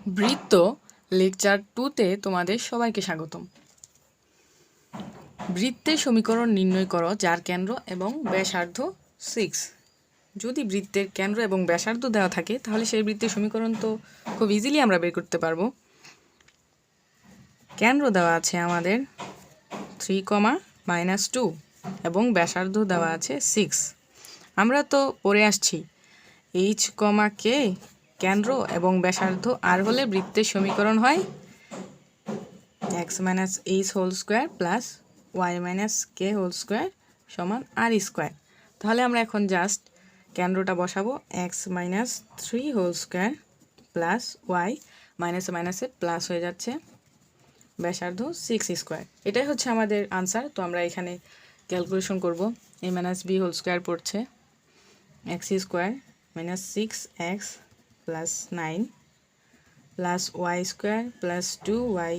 বৃত্ত লেকচার 2-তে তোমাদের সবাইকে স্বাগতম। বৃত্তের সমীকরণ নির্ণয় করো যার কেন্দ্র এবং ব্যাসার্ধ 6। যদি বৃত্তের কেন্দ্র এবং ব্যাসার্ধ দেওয়া থাকে তাহলে সেই বৃত্তের সমীকরণ তো খুব ইজিলি আমরা বের করতে পারবো। কেন্দ্র দেওয়া আছে আমাদের 3, -2 এবং ব্যাসার্ধ দেওয়া আছে 6। আমরা তো পড়ে আসছি h, k কেন্দ্র এবং ব্যাসার্ধ আর হলে বৃত্তের সমীকরণ হয় x - h whole square plus y - k whole square সমান r²। তাহলে আমরা এখন জাস্ট কেন্দ্রটা বসাবো x - 3 whole square plus y মাইনাসে প্লাস হয়ে যাচ্ছে ব্যাসার্ধ 6²। এটাই হচ্ছে আমাদের আনসার। তো আমরা এখানে ক্যালকুলেশন করব। a - b হোল স্কোয়ার পড়ছে x² - 6x plus 9 plus y² plus 2y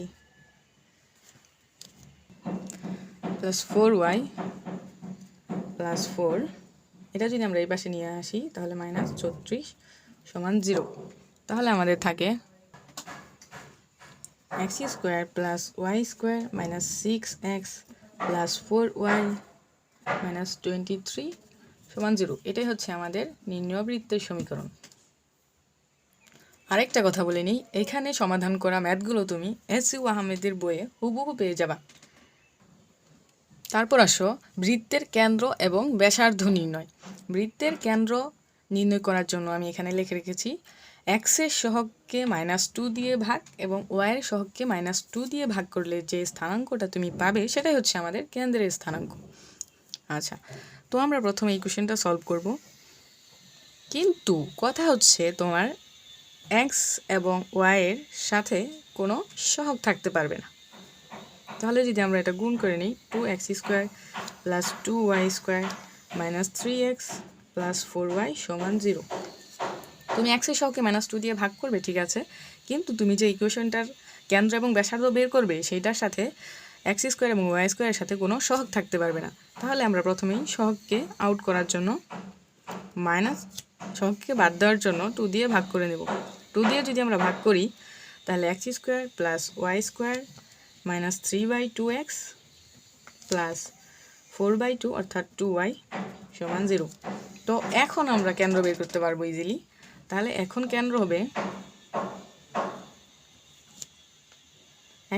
plus 4y plus 4। এটা যদি আমরা এই পাশে নিয়ে আসি তাহলে -34 সমান 0। তাহলে আমাদের থাকে x² plus y² minus 6x plus 4y minus 23 সমান 0। এটাই হচ্ছে আমাদের নির্ণয় বৃত্তের সমীকরণ। আরেকটা কথা বলে নিই, এখানে সমাধান করা ম্যাথগুলো তুমি এস.ইউ আহমেদের বইয়ে হুবহু পেয়ে যাবা। তারপর আসো বৃত্তের কেন্দ্র এবং ব্যাসার্ধ নির্ণয়। বৃত্তের কেন্দ্র নির্ণয় করার জন্য আমি এখানে লিখে রেখেছি x-এর সহগকে -2 দিয়ে ভাগ এবং y-এর সহগকে -2 দিয়ে ভাগ করলে যে স্থানাঙ্কটা তুমি পাবে সেটাই হচ্ছে আমাদের কেন্দ্রের স্থানাঙ্ক। আচ্ছা, তো আমরা প্রথমে এই কোশ্চেনটা সলভ করব। কিন্তু কথা হচ্ছে তোমার x এবং y-এর সাথে কোনো সহগ থাকতে পারবে না। তাহলে যদি আমরা এটা গুণ করে নিই 2x² plus 2y² minus 3x plus 4y সমান 0। তুমি x-এর সহগকে -2 দিয়ে ভাগ করবে, ঠিক আছে, কিন্তু তুমি যে ইকুয়েশনটার কেন্দ্র এবং ব্যাসার্ধ বের করবে সেইটার সাথে x² এবং y² এর সাথে কোনো সহগ থাকতে পারবে না। তাহলে আমরা প্রথমেই সহগকে আউট করার জন্য সহগকে বাদ দেওয়ার জন্য 2 দিয়ে ভাগ করে নেব। 2 দিয়ে যদি আমরা ভাগ করি তাহলে x² plus y² minus 3/2x plus 4/2 অর্থাৎ 2y সমান 0। তো এখন আমরা কেন্দ্র বের করতে পারবো ইজিলি। তাহলে এখন কেন্দ্র হবে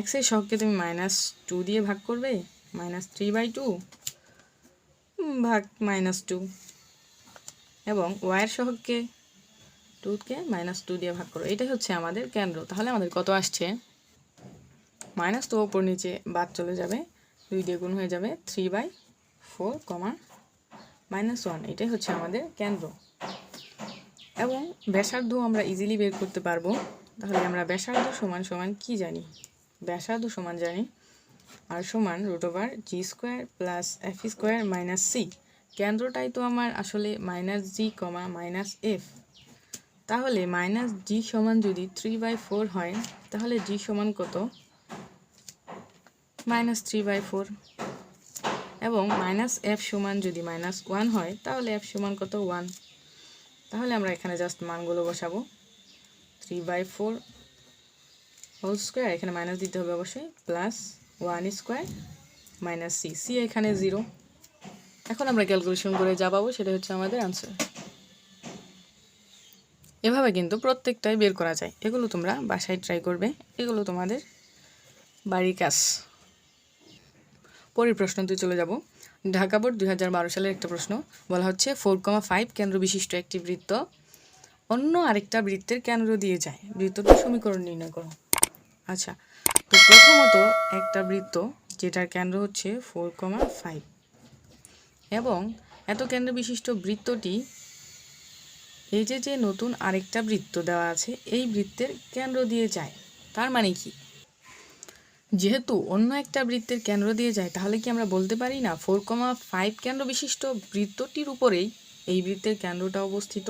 x-এর সহগকে তুমি -2 দিয়ে ভাগ করবে, -3/2 ভাগ -2 এবং y-এর সহগকে 2কে -2 দিয়ে ভাগ করো। এটাই হচ্ছে আমাদের কেন্দ্র। তাহলে আমাদের কত আসছে, মাইনাস তো ওপর নিচে বাদ চলে যাবে, 2 দিয়ে গুণ হয়ে যাবে 3/4, -1। এটাই হচ্ছে আমাদের কেন্দ্র। এবং ব্যাসার্ধ আমরা ইজিলি বের করতে পারবো। তাহলে আমরা ব্যাসার্ধ সমান সমান কি জানি, ব্যাসার্ধ সমান জানি আর সমান √g² plus f² minus c। কেন্দ্রটাই তো আমার আসলে -g, -f। তাহলে -g সমান যদি 3/4 হয় তাহলে g সমান কত, -3/4 এবং -f সমান যদি -1 হয় তাহলে f সমান কত, 1। তাহলে আমরা এখানে জাস্ট মানগুলো বসাবো 3/4 হোল স্কোয়ার, এখানে মাইনাস দিতে হবে অবশ্যই, প্লাস 1² মাইনাস c এখানে 0। এখন আমরা ক্যালকুলেশন করে যা পাবো সেটা হচ্ছে আমাদের আনসার। এভাবে কিন্তু প্রত্যেকটাই বের করা যায়। এগুলো তোমরা বাসায় ট্রাই করবে, এগুলো তোমাদের বাড়ির কাজ। পরের প্রশ্নতে চলে যাব। ঢাকা বোর্ড 2012 সালের একটা প্রশ্ন। বলা হচ্ছে 4,5 কেন্দ্র বিশিষ্ট একটি বৃত্ত অন্য আরেকটা বৃত্তের কেন্দ্র দিয়ে যায়, বৃত্তটির সমীকরণ নির্ণয় করো। আচ্ছা, তো প্রথমত একটা বৃত্ত যেটার কেন্দ্র হচ্ছে 4,5 এবং এত কেন্দ্র বিশিষ্ট বৃত্তটি এই যে নতুন আরেকটা বৃত্ত দেওয়া আছে এই বৃত্তের কেন্দ্র দিয়ে যায়। তার মানে কি, যেহেতু অন্য একটা বৃত্তের কেন্দ্র দিয়ে যায় তাহলে কি আমরা বলতে পারি না 4,5 কেন্দ্র বিশিষ্ট বৃত্তটির উপরেই এই বৃত্তের কেন্দ্রটা অবস্থিত।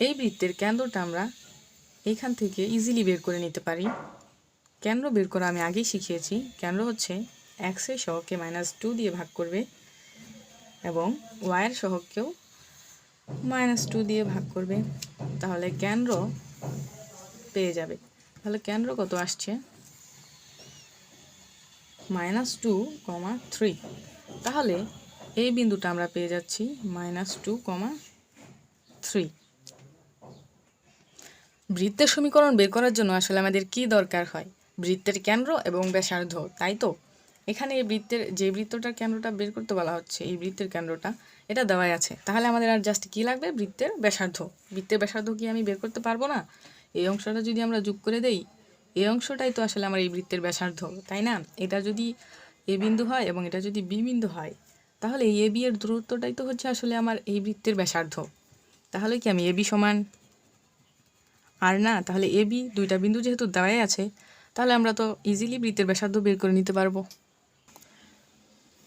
এই বৃত্তের কেন্দ্রটা আমরা এইখান থেকে ইজিলি বের করে নিতে পারি। কেন্দ্র বের করা আমি আগেই শিখিয়েছি। কেন্দ্র হচ্ছে x-এর সহগকে -2 দিয়ে ভাগ করবে এবং y-এর সহগকেও -2 দিয়ে ভাগ করবে। তাহলে কেন্দ্র পেয়ে যাবে। তাহলে কেন্দ্র কত আসছে? -2, 3। তাহলে এই বিন্দুটা আমরা পেয়ে যাচ্ছি -2, 3। বৃত্তের সমীকরণ বের করার জন্য আসলে আমাদের কি দরকার হয়? বৃত্তের কেন্দ্র এবং ব্যাসার্ধ, তাই তো? এখানে এই যে বৃত্তটার কেন্দ্রটা বের করতে বলা হচ্ছে, এই বৃত্তের কেন্দ্রটা এটা দেওয়াই আছে। তাহলে আমাদের আর জাস্ট কি লাগবে? বৃত্তের ব্যাসার্ধ। বৃত্তের ব্যাসার্ধ কি আমি বের করতে পারবো না? এই অংশটা যদি আমরা যোগ করে দেই, এই অংশটাই তো আসলে আমার এই বৃত্তের ব্যাসার্ধ, তাই না? এটা যদি এ বিন্দু হয় এবং এটা যদি বি বিন্দু হয়, তাহলে এই এ বি এর দূরত্বটাই তো হচ্ছে আসলে আমার এই বৃত্তের ব্যাসার্ধ। তাহলে কি আমি এ বি সমান আর না? তাহলে এ বি দুইটা বিন্দু যেহেতু দেওয়াই আছে, তাহলে আমরা তো ইজিলি বৃত্তের ব্যাসার্ধ বের করে নিতে পারবো।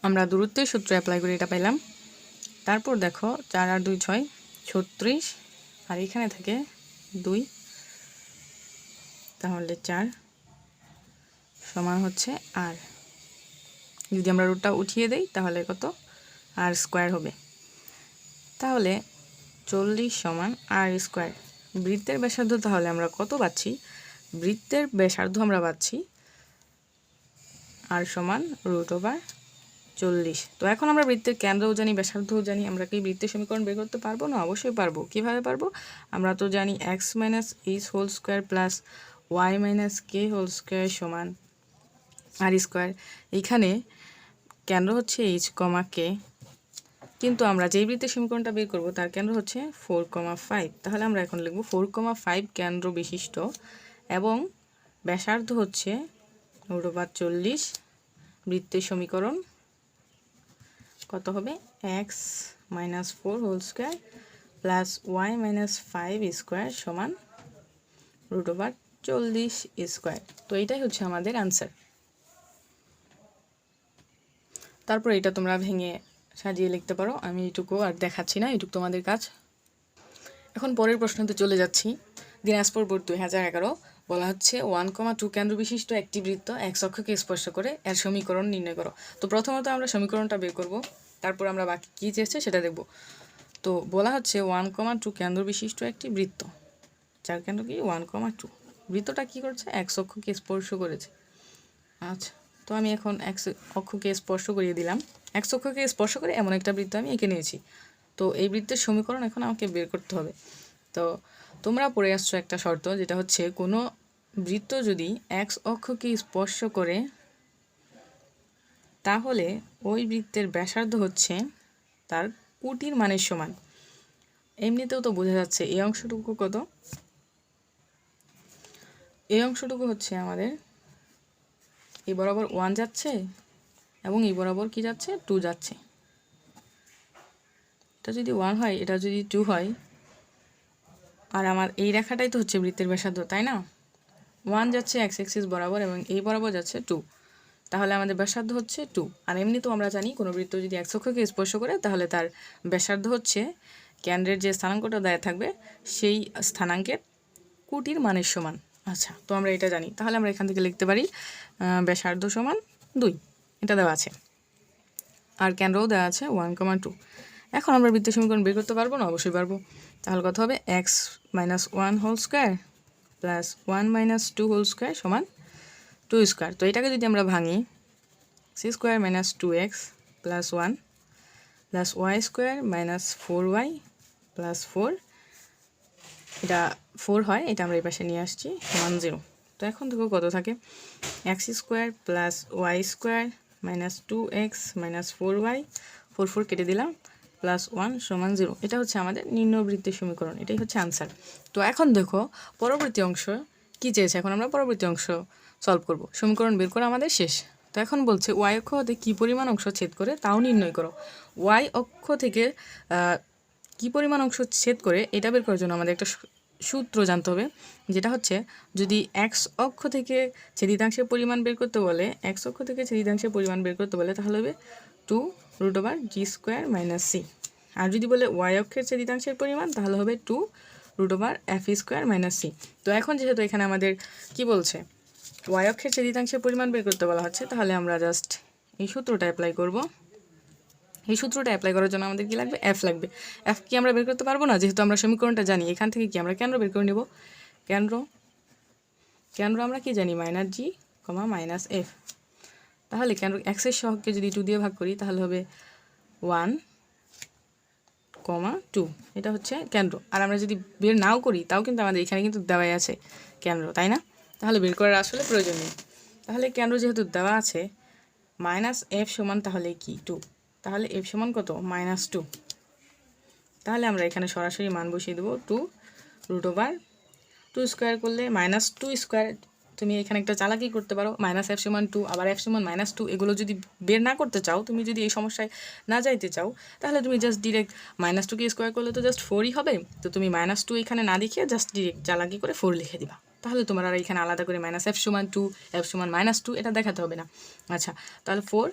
আমরা দূরত্বের সূত্র অ্যাপ্লাই করে এটা পাইলাম। তারপর দেখো 4 আর 2 6, 36, আর এখানে থাকে 2, তাহলে 4 সমান হচ্ছে আর। যদি আমরা রুটটা উঠিয়ে দেই তাহলে কত? আর স্কোয়ার হবে। তাহলে 40 সমান আর স্কোয়ার। বৃত্তের ব্যাসার্ধ তাহলে আমরা কত পাচ্ছি? বৃত্তের ব্যাসার্ধ আমরা পাচ্ছি আর সমান √40। তো এখন আমরা বৃত্তের কেন্দ্রও জানি, ব্যাসার্ধও জানি। আমরা কি বৃত্তের সমীকরণ বের করতে পারবো না? অবশ্যই পারবো। কিভাবে পারবো? আমরা তো জানি x - h whole square plus y - k whole square সমান আর স্কোয়ার। এইখানে কেন্দ্র হচ্ছে h, k, কিন্তু আমরা যেই বৃত্তের সমীকরণটা বের করব তার কেন্দ্র হচ্ছে 4, 5। তাহলে আমরা এখন লিখব 4, 5 কেন্দ্র বিশিষ্ট এবং ব্যাসার্ধ হচ্ছে √40। বৃত্তের সমীকরণ কত হবে? x - 4 whole square plus y - 5 square সমান √40 স্কোয়ার। তো এটাই হচ্ছে আমাদের আনসার। তারপর এটা তোমরা ভেঙে সাজিয়ে লিখতে পারো। আমি এইটুকু আর দেখাচ্ছি না, এইটুকু তোমাদের কাজ। এখন পরের প্রশ্নতে চলে যাচ্ছি। দিনাজপুর বোর্ড 2011 বলা হচ্ছে 1, 2 কেন্দ্র বিশিষ্ট একটি বৃত্ত x অক্ষকে স্পর্শ করে এর সমীকরণ নির্ণয় করো। তো প্রথমত আমরা সমীকরণটা বের করব, তারপর আমরা বাকি কী চেয়েছে সেটা দেখব। তো বলা হচ্ছে 1, 2 কেন্দ্র বিশিষ্ট একটি বৃত্ত, যার কেন্দ্র কি 1, 2। বৃত্তটা কী করছে? x অক্ষকে স্পর্শ করেছে। আচ্ছা, তো আমি এখন x অক্ষকে স্পর্শ করিয়ে দিলাম। x অক্ষকে স্পর্শ করে এমন একটা বৃত্ত আমি এঁকে নিয়েছি। তো এই বৃত্তের সমীকরণ এখন আমাকে বের করতে হবে। তো তোমরা পড়ে আসছো একটা শর্ত, যেটা হচ্ছে কোনো বৃত্ত যদি x অক্ষকে স্পর্শ করে তাহলে ওই বৃত্তের ব্যাসার্ধ হচ্ছে তার কোটির মানের সমান। এমনিতেও তো বোঝা যাচ্ছে এই অংশটুকু কত? এই অংশটুকু হচ্ছে আমাদের এই বরাবর 1 যাচ্ছে এবং এই বরাবর কি যাচ্ছে? 2 যাচ্ছে। এটা যদি 1 হয়, এটা যদি 2 হয়, আর আমার এই রেখাটাই তো হচ্ছে বৃত্তের ব্যাসার্ধ, তাই না? 1 যাচ্ছে x অ্যাক্সিস বরাবর এবং এই বরাবর যাচ্ছে 2, তাহলে আমাদের ব্যাসার্ধ হচ্ছে 2। আর এমনি তো আমরা জানি কোনো বৃত্ত যদি x অক্ষকে স্পর্শ করে তাহলে তার ব্যাসার্ধ হচ্ছে কেন্দ্রের যে স্থানাঙ্কটা দেয়া থাকবে সেই স্থানাঙ্কের কোটির মানের সমান। আচ্ছা, তো আমরা এটা জানি। তাহলে আমরা এখান থেকে লিখতে পারি ব্যাসার্ধ সমান 2, এটা দেওয়া আছে, আর কেন্দ্রও দেওয়া আছে 1, 2। এখন আমরা বৃত্তের সমীকরণ বের করতে পারবো না? অবশ্যই পারবো। তাহলে কত হবে? x - 1 whole square plus 1 - 2 whole square সমান 2 স্কোয়ার। তো এটাকে যদি আমরা ভাঙি, c square - 2x plus 1 plus y square - 4y plus 4, এটা 4 হয়, এটা আমরা এই পাশে নিয়ে আসছি, সমান 0। তো এখন দেখো কত থাকে? x square plus y square - 2x - 4y, 4 4 কেটে দিলাম, প্লাস 1 সমান 0। এটা হচ্ছে আমাদের নির্ণয় বৃত্তের সমীকরণ, এটাই হচ্ছে আনসার। তো এখন দেখো পরবর্তী অংশ কী চেয়েছে। এখন আমরা পরবর্তী অংশ সলভ করব। সমীকরণ বের করা আমাদের শেষ। তো এখন বলছে y অক্ষ হতে কী পরিমাণ অংশ ছেদ করে তাও নির্ণয় করো। y অক্ষ থেকে কী পরিমাণ অংশ ছেদ করে এটা বের করার জন্য আমাদের একটা সূত্র জানতে হবে, যেটা হচ্ছে যদি x অক্ষ থেকে ছেদিতাংশের পরিমাণ বের করতে বলে, x অক্ষ থেকে ছেদিতাংশের পরিমাণ বের করতে বলে, তাহলে হবে 2√g² - c। আর যদি বলে y অক্ষের ছেদিতাংশের পরিমাণ, তাহলে হবে 2√f² - c। তো এখন যেহেতু এখানে আমাদের কি বলছে, y অক্ষের ছেদিতাংশের পরিমাণ বের করতে বলা হচ্ছে, তাহলে আমরা জাস্ট এই সূত্রটা অ্যাপ্লাই করব। এই সূত্রটা অ্যাপ্লাই করার জন্য আমাদের কি লাগবে? f লাগবে। f কি আমরা বের করতে পারবো না? যেহেতু আমরা সমীকরণটা জানি, এখান থেকে কি আমরা কেন্দ্র বের করে নেব। কেন্দ্র কেন্দ্র আমরা কি জানি মাইনাস জি কমা মাইনাস এফ। তাহলে কেন্দ্র এক্সের সহগকে যদি 2 দিয়ে ভাগ করি তাহলে হবে 1, 2। এটা হচ্ছে কেন্দ্র। আর আমরা যদি বের নাও করি তাও কিন্তু আমাদের এখানে কিন্তু দেওয়াই আছে কেন্দ্র, তাই না? তাহলে বের করার আসলে প্রয়োজন নেই। তাহলে কেন্দ্র যেহেতু দেওয়া আছে মাইনাস এফ সমান তাহলে কি 2, তাহলে এফ সমান কত -2। তাহলে আমরা এখানে সরাসরি মান বসিয়ে দেবো 2√2 স্কোয়ার করলে -2 স্কোয়ার। তুমি এখানে একটা চালাকি করতে পারো, মাইনাস এফ সমান 2 আবার এফ সমান -2 এগুলো যদি বের না করতে চাও, তুমি যদি এই সমস্যায় না যাইতে চাও, তাহলে তুমি জাস্ট ডিরেক্ট -2 কে স্কোয়ার করলে তো জাস্ট 4ই হবে। তো তুমি -2 এখানে না দেখিয়ে জাস্ট ডিরেক্ট চালাকি করে 4 লিখে দিবা, তাহলে তোমার আর এখানে আলাদা করে এফ সমান 2 এফ সমান -2 এটা দেখাতে হবে না। আচ্ছা, তাহলে 4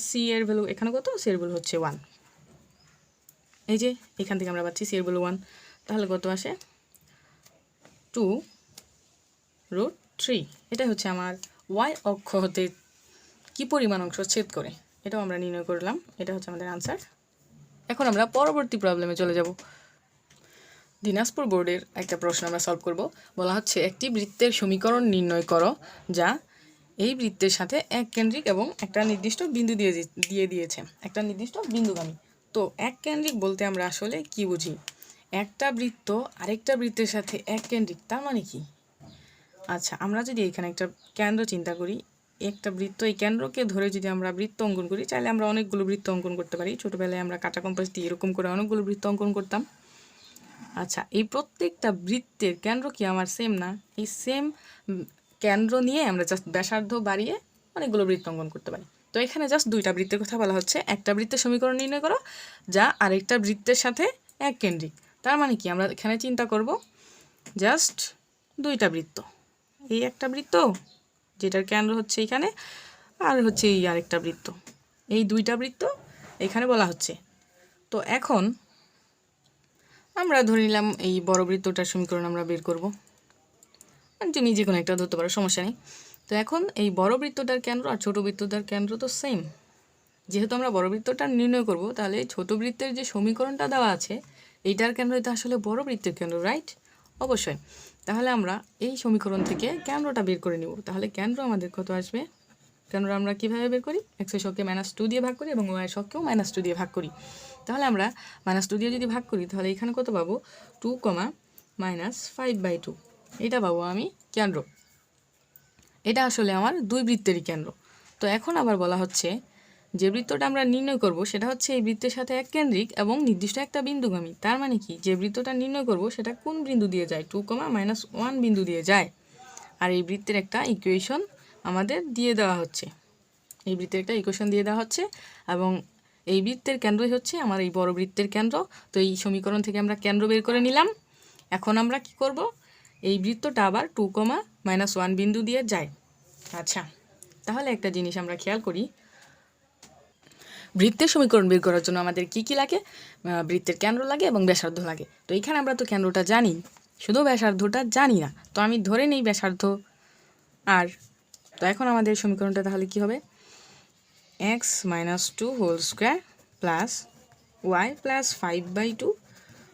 সি এর ভ্যালু এখানে কত, সি এর ভ্যালু হচ্ছে 1। এই যে এখান থেকে আমরা পাচ্ছি সি এর ভ্যালু 1, তাহলে কত আসে 2√3। এটা হচ্ছে আমার ওয়াই অক্ষ হতে কি পরিমাণ অংশ ছেদ করে, এটাও আমরা নির্ণয় করলাম। এটা হচ্ছে আমাদের আনসার। এখন আমরা পরবর্তী প্রবলেমে চলে যাব। দিনাজপুর বোর্ডের একটা প্রশ্ন আমরা সলভ করব। বলা হচ্ছে একটি বৃত্তের সমীকরণ নির্ণয় করো যা এই বৃত্তের সাথে এক কেন্দ্রিক এবং একটা নির্দিষ্ট বিন্দু দিয়ে দিয়েছে, একটা নির্দিষ্ট বিন্দুগামী। তো এক কেন্দ্রিক বলতে আমরা আসলে কি বুঝি? একটা বৃত্ত আরেকটা বৃত্তের সাথে এক কেন্দ্রিক, তার মানে কি? আচ্ছা, আমরা যদি এখানে একটা কেন্দ্র চিন্তা করি, একটা বৃত্ত, এই কেন্দ্রকে ধরে যদি আমরা বৃত্ত অঙ্কন করি, চাইলে আমরা অনেকগুলো বৃত্ত অঙ্কন করতে পারি। ছোটোবেলায় আমরা কাঁটা কম্পাস দিয়ে এরকম করে অনেকগুলো বৃত্ত অঙ্কন করতাম। আচ্ছা, এই প্রত্যেকটা বৃত্তের কেন্দ্র কি আমার সেম না? এই সেম কেন্দ্র নিয়ে আমরা জাস্ট ব্যাসার্ধ বাড়িয়ে অনেকগুলো বৃত্ত অঙ্কন করতে পারি। তো এখানে জাস্ট দুইটা বৃত্তের কথা বলা হচ্ছে। একটা বৃত্তের সমীকরণ নির্ণয় করো যা আরেকটা বৃত্তের সাথে এক কেন্দ্রিক। তার মানে কি, আমরা এখানে চিন্তা করব জাস্ট দুইটা বৃত্ত, এই একটা বৃত্ত যেটার কেন্দ্র হচ্ছে এখানে, আর হচ্ছে এই আরেকটা বৃত্ত, এই দুইটা বৃত্ত এখানে বলা হচ্ছে। তো এখন আমরা ধরে নিলাম এই বড় বৃত্তটার সমীকরণ আমরা বের করব। তুমি যে কোনো একটা ধরতে পারো, সমস্যা নেই। তো এখন এই বড় বৃত্তটার কেন্দ্র আর ছোট বৃত্তটার কেন্দ্র তো সেম। যেহেতু আমরা বড় বৃত্তটা নির্ণয় করব, তাহলে ছোট বৃত্তের যে সমীকরণটা দেওয়া আছে এইটার কেন্দ্র এটা আসলে বড় বৃত্তের কেন্দ্র, রাইট? অবশ্যই। তাহলে আমরা এই সমীকরণ থেকে কেন্দ্রটা বের করে নিব। তাহলে কেন্দ্র আমাদের কত আসবে? কেন্দ্র আমরা কীভাবে বের করি? এক্সের শখকে -2 দিয়ে ভাগ করি এবং ওয়াইয়ের শখকেও -2 দিয়ে ভাগ করি। তাহলে আমরা -2 দিয়ে যদি ভাগ করি তাহলে এখানে কত পাবো? 2, -5/2 এটা পাবো আমি কেন্দ্র। এটা আসলে আমার দুই বৃত্তেরই কেন্দ্র। তো এখন আবার বলা হচ্ছে যে বৃত্তটা আমরা নির্ণয় করব সেটা হচ্ছে এই বৃত্তের সাথে এক কেন্দ্রিক এবং নির্দিষ্ট একটা বিন্দুগামী। তার মানে কি, যে বৃত্তটা নির্ণয় করব সেটা কোন বিন্দু দিয়ে যায়? 2, -1 বিন্দু দিয়ে যায়। আর এই বৃত্তের একটা ইকুয়েশন আমাদের দিয়ে দেওয়া হচ্ছে, এই বৃত্তের একটা ইকুয়েশন দিয়ে দেওয়া হচ্ছে এবং এই বৃত্তের কেন্দ্রই হচ্ছে আমার এই বড় বৃত্তের কেন্দ্র। তো এই সমীকরণ থেকে আমরা কেন্দ্র বের করে নিলাম। এখন আমরা কি করব? এই বৃত্তটা আবার 2, -1 বিন্দু দিয়ে যায়। আচ্ছা, তাহলে একটা জিনিস আমরা খেয়াল করি, বৃত্তের সমীকরণ বের করার জন্য আমাদের কি কি লাগে? বৃত্তের কেন্দ্র লাগে এবং ব্যাসার্ধ লাগে। তো এখানে আমরা তো কেন্দ্রটা জানি, শুধু ব্যাসার্ধটা জানি না। তো আমি ধরে নেই ব্যাসার্ধ আর। তো এখন আমাদের সমীকরণটা তাহলে কি হবে? x - 2 whole square plus y প্লাস 5/2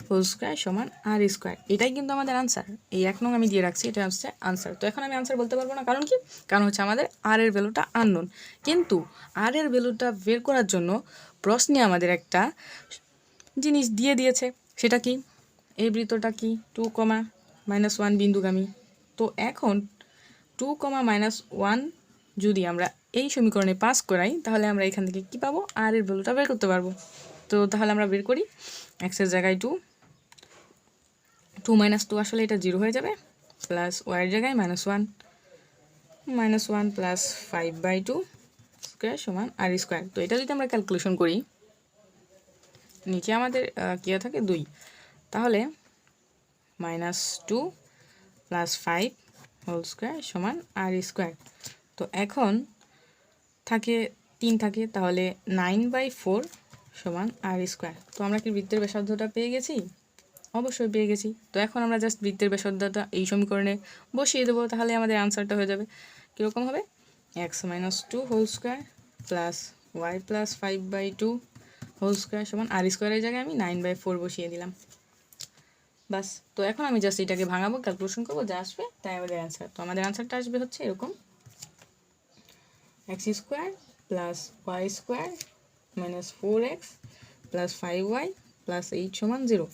হোল স্কোয়ার সমান আর স্কোয়ার। এটাই কিন্তু আমাদের আনসার। এই 1 নং আমি দিয়ে রাখছি, এটা হচ্ছে আনসার। তো এখন আমি আনসার বলতে পারবো না, কারণ কি? কারণ হচ্ছে আমাদের আর এর ভ্যালুটা আননোন। কিন্তু আর এর ভ্যালুটা বের করার জন্য প্রশ্নে আমাদের একটা জিনিস দিয়ে দিয়েছে, সেটা কি? এই বৃত্তটা কি 2, -1 বিন্দুগামী। তো এখন 2, -1 যদি আমরা এই সমীকরণে পাস করাই তাহলে আমরা এখান থেকে কি পাবো? আর এর ভ্যালুটা বের করতে পারবো। তো তাহলে আমরা বের করি। এক্সের জায়গায় 2 - 2 আসলে এটা 0 হয়ে যাবে, প্লাস ওয়াইয়ের জায়গায় -1 প্লাস 5/2 স্কোয়ার সমান আর স্কোয়ার। তো এটা যদি আমরা ক্যালকুলেশন করি, নিচে আমাদের কী থাকে 2, তাহলে -2 প্লাস 5 হোল স্কোয়ার সমান আর স্কোয়ার। তো এখন থাকে 3 থাকে, তাহলে 9/4 সমান আর স্কোয়ার। তো আমরা কি বৃত্তের ব্যাসার্ধটা পেয়ে গেছি? অবশ্যই পেয়ে গেছি। তো এখন আমরা জাস্ট বৃত্তের ব্যাসার্ধটা এই সমীকরণে বসিয়ে দেবো, তাহলে আমাদের আনসারটা হয়ে যাবে। কীরকম হবে? x - 2 whole square plus y প্লাস 5/2 হোল স্কোয়ার সমান আর স্কোয়ারের জায়গায় আমি 9/4 বসিয়ে দিলাম। বাস। তো এখন আমি জাস্ট এটাকে ভাঙাবো, ক্যালকুলেশন করবো, যা আসবে তাই আমাদের অ্যান্সার। তো আমাদের অ্যান্সারটা আসবে হচ্ছে এরকম, x square plus y square minus 4x plus 5y plus 8 সমান 0।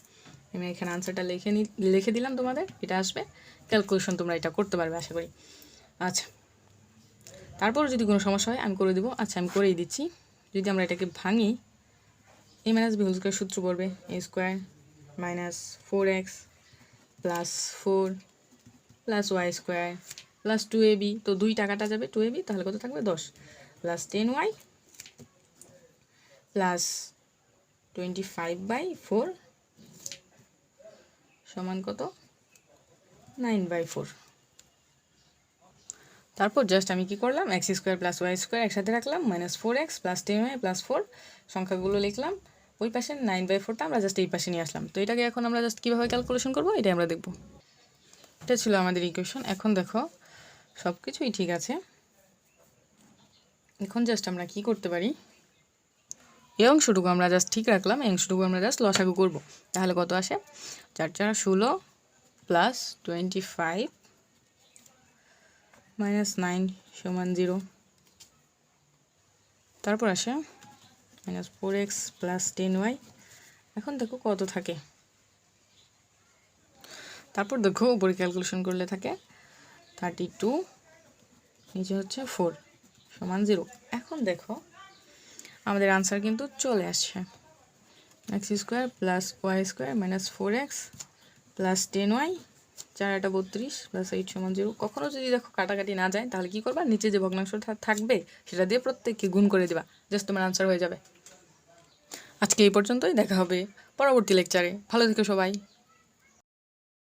আমি এখানে আনসারটা লিখে দিলাম তোমাদের, এটা আসবে। ক্যালকুলেশন তোমরা এটা করতে পারবে আশা করি। আচ্ছা, তারপর যদি কোনো সমস্যা হয় আমি করে দেবো। আচ্ছা, আমি করেই দিচ্ছি। যদি আমরা এটাকে ভাঙি, a minus b whole square সূত্র পড়বে a square minus 4x plus 4 plus y square plus 2ab, তো 2 টাকাটা যাবে 2ab, তাহলে কত থাকবে 10 প্লাস 10y প্লাস 25/4 সমান কত 9/4। তারপর জাস্ট আমি কি করলাম, x square plus y square একসাথে রাখলাম, minus 4x plus 10y plus 4 সংখ্যাগুলো লিখলাম। ওই পাশে 9/4টা আমরা জাস্ট এই পাশে নিয়ে আসলাম। তো এটাকে এখন আমরা জাস্ট কীভাবে ক্যালকুলেশন করবো এটাই আমরা দেখব। এটা ছিল আমাদের ইকুয়েশন। এখন দেখো সব কিছুই ঠিক আছে। এখন জাস্ট আমরা কি করতে পারি, এই অংশটুকু আমরা জাস্ট ঠিক রাখলাম, এই অংশটুকু আমরা জাস্ট লসাগু করবো। তাহলে কত আসে, 4 4 16 প্লাস 25 মাইনাস 9 সমান 0। তারপর আসে মাইনাস 4x প্লাস 10y। এখন দেখো কত থাকে, তারপর দেখো উপরে ক্যালকুলেশন করলে থাকে 32, নিচে হচ্ছে 4 সমান 0। এখন দেখো আমাদের আনসার কিন্তু চলে আসছে, x square plus y square minus 4x plus 10y 4 8 32 plus 8 সমান 0। কখনও যদি দেখো কাটাকাটি না যায় তাহলে কি করবা, নিচে যে ভগ্নাংশ থাকবে সেটা দিয়ে প্রত্যেককে গুণ করে দিবা, জাস্ট তোমার আনসার হয়ে যাবে। আজকে এই পর্যন্তই, দেখা হবে পরবর্তী লেকচারে। ভালো থেকো সবাই।